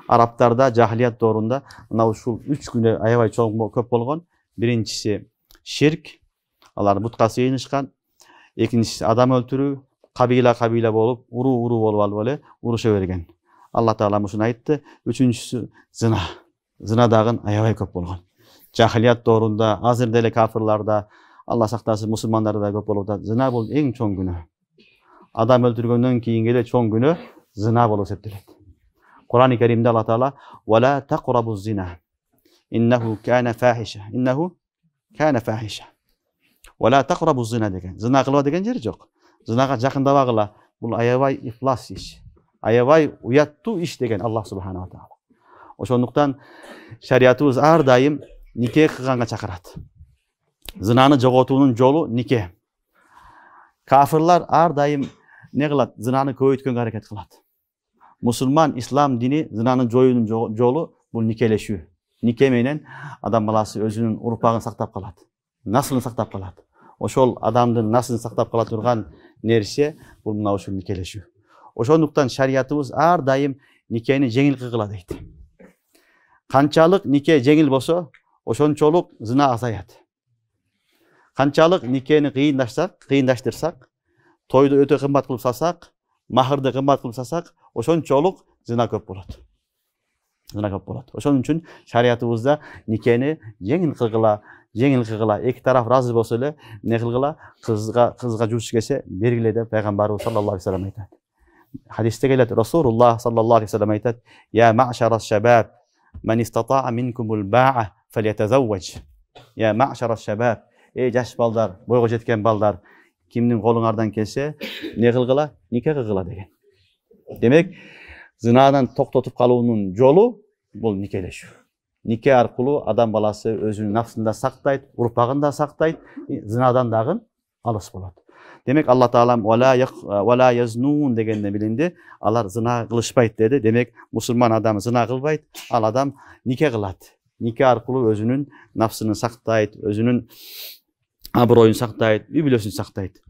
Арабтарда жахилият доорунда мына ушул 3 күнөө аябай көп болгон. Биринчиси ширк, алар бутка сыйынышкан. Экинчиси адам өлтүрүү, кабила болуп, уруу болуп алып эле уруша берген. Алла Таала мушуну айтты. Үчүнчүсү зына. Зына дагы аябай көп болгон. Жахилият доорунда, азыр деле кафирларда, Алла сактасын, мусулмандарда көп болуп атат. Зына бул эң чоң күнөө. Адам өлтүргөндөн кийинки эле чоң күнөө зына болуп эсептелет. Kur'an-ı Kerim'de Allah Teala وَلَا تَقْرَبُوا الزِّنَا إِنَّهُ كَانَ فَاحِشَةً إِنَّهُ كَانَ فَاحِشَةً وَلَا تَقْرَبُوا الزِّنَا деген. Зына кылба деген жер жок. Зынага жакындабагыла. Бул аябай ифлас иш. Аябай уяттуу иш деген Аллах Субхана ва Таала. Ошондуктан шариятыбыз ар дайым нике кылганга чакырат. Зынаны жоготуунун жолу нике. Кафирлар ар дайым не кылат? Зынаны көбөйткөнгө аракет кылат. Musulman, İslam dini zınanın joyunun jolu bu nikeleşүү. Nike menен adam balası özünün urpagын sактап калат. Наслын сактап калат. Ошол адамдын наслын сактап кала турган нерсе бул мына ушул никелешүү. Ошондуктан шариятыбыз ар дайым никени жеңил кылгыла дейт. Канчалык нике жеңил болсо, ошончолук зына азаят. Канчалык никени кыйындаштырсак, тойду өтө кымбат кылып салсак, mahırda kımbat kılıp sasak, oşonçoluk zina köp bolat. Zina köp bolat. Oşon üçün şariatыбызda nikeni жеңил кылгыla, эки тарап разы болсо эле не кылгыла, кызга жуш келсе бергиле деп пайгамбарыбыз саллаллаху алейхи вассалам айтат. Хадисте келет, Расулуллах саллаллаху алейхи вассалам айтат: "Я ма'шараш шабаб, man istata'a minkumul ba'a falyatazawwaj." Ya ma'sharash shabab, ey жаш балдар, бойго жеткен балдар, kimnin kolunlardan kelse ne kılgıla? Nikah kılgıla деген. Demek zinadan toktotup kalığının yolu bu nikeleşiyor. Nikah arkulu adam balası özünün nafsında saktayt, urpağında saktayt, zinadan dağın alыс болады. Demek Allah Teala وَلَا يَزْنُونَ degenine bilindi. Alar zina kılışpayt dedi. Demek Müslüman adam zina kılbayt, al adam nikah kılat. Nikah arkulu özünün nafsını saktayt, özünün abroyun saktayt, übilösün saktayt.